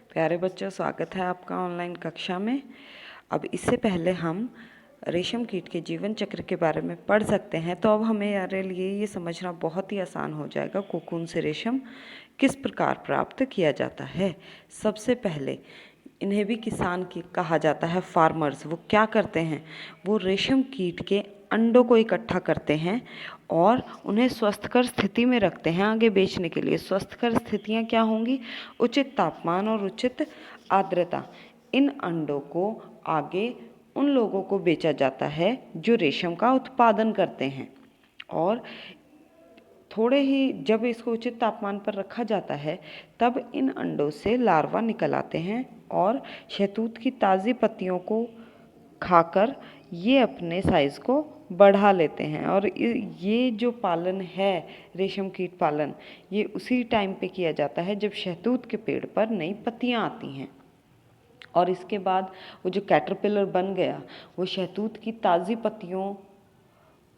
प्यारे बच्चों, स्वागत है आपका ऑनलाइन कक्षा में। अब इससे पहले हम रेशम कीट के जीवन चक्र के बारे में पढ़ सकते हैं, तो अब हमारे लिए ये समझना बहुत ही आसान हो जाएगा कोकून से रेशम किस प्रकार प्राप्त किया जाता है। सबसे पहले इन्हें भी किसान की कहा जाता है, फार्मर्स। वो क्या करते हैं, वो रेशम कीट के अंडों को इकट्ठा करते हैं और उन्हें स्वस्थकर स्थिति में रखते हैं आगे बेचने के लिए। स्वस्थकर स्थितियाँ क्या होंगी? उचित तापमान और उचित आर्द्रता। इन अंडों को आगे उन लोगों को बेचा जाता है जो रेशम का उत्पादन करते हैं, और थोड़े ही जब इसको उचित तापमान पर रखा जाता है तब इन अंडों से लार्वा निकल आते हैं और शहतूत की ताज़ी पत्तियों को खाकर ये अपने साइज़ को बढ़ा लेते हैं। और ये जो पालन है, रेशम कीट पालन, ये उसी टाइम पे किया जाता है जब शहतूत के पेड़ पर नई पत्तियां आती हैं। और इसके बाद वो जो कैटरपिलर बन गया, वो शहतूत की ताज़ी पत्तियों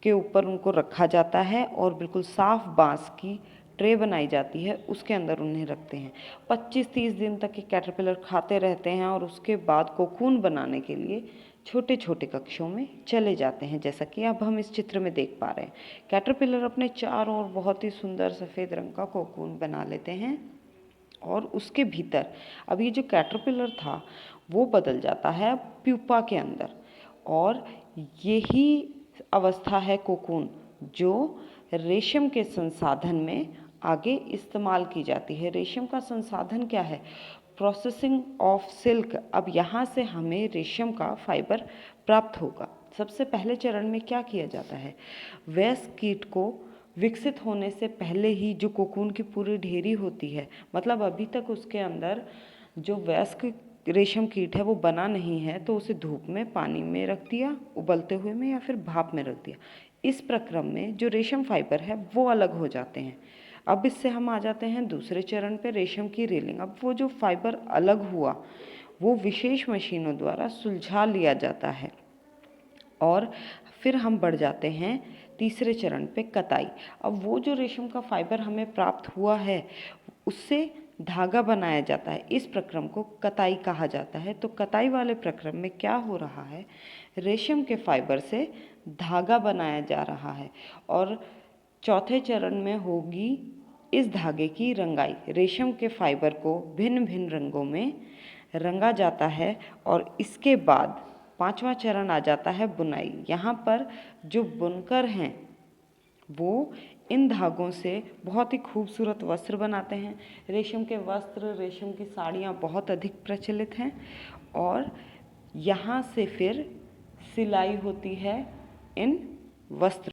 के ऊपर उनको रखा जाता है और बिल्कुल साफ बांस की ट्रे बनाई जाती है, उसके अंदर उन्हें रखते हैं। 25-30 दिन तक ये कैटरपिलर खाते रहते हैं और उसके बाद कोकून बनाने के लिए छोटे छोटे कक्षों में चले जाते हैं, जैसा कि अब हम इस चित्र में देख पा रहे हैं। कैटरपिलर अपने चारों ओर बहुत ही सुंदर सफ़ेद रंग का कोकून बना लेते हैं और उसके भीतर अब ये जो कैटरपिलर था वो बदल जाता है प्यूपा के अंदर, और यही अवस्था है कोकून जो रेशम के संसाधन में आगे इस्तेमाल की जाती है। रेशम का संसाधन क्या है? Processing of silk. अब यहाँ से हमें रेशम का फाइबर प्राप्त होगा। सबसे पहले चरण में क्या किया जाता है? वयस्क कीट को विकसित होने से पहले ही जो कोकून की पूरी ढेरी होती है, मतलब अभी तक उसके अंदर जो वयस्क रेशम कीट है वो बना नहीं है, तो उसे धूप में, पानी में रख दिया, उबलते हुए में, या फिर भाप में रख दिया। इस प्रक्रम में जो रेशम फाइबर है वो अलग हो जाते हैं। अब इससे हम आ जाते हैं दूसरे चरण पे, रेशम की रीलिंग। अब वो जो फाइबर अलग हुआ वो विशेष मशीनों द्वारा सुलझा लिया जाता है और फिर हम बढ़ जाते हैं तीसरे चरण पे, कताई। अब वो जो रेशम का फाइबर हमें प्राप्त हुआ है उससे धागा बनाया जाता है। इस प्रक्रम को कताई कहा जाता है। तो कताई वाले प्रक्रम में क्या हो रहा है? रेशम के फाइबर से धागा बनाया जा रहा है और चौथे चरण में होगी इस धागे की रंगाई। रेशम के फाइबर को भिन्न भिन्न रंगों में रंगा जाता है और इसके बाद पांचवा चरण आ जाता है बुनाई। यहाँ पर जो बुनकर हैं वो इन धागों से बहुत ही खूबसूरत वस्त्र बनाते हैं। रेशम के वस्त्र, रेशम की साड़ियाँ बहुत अधिक प्रचलित हैं और यहाँ से फिर सिलाई होती है इन वस्त्र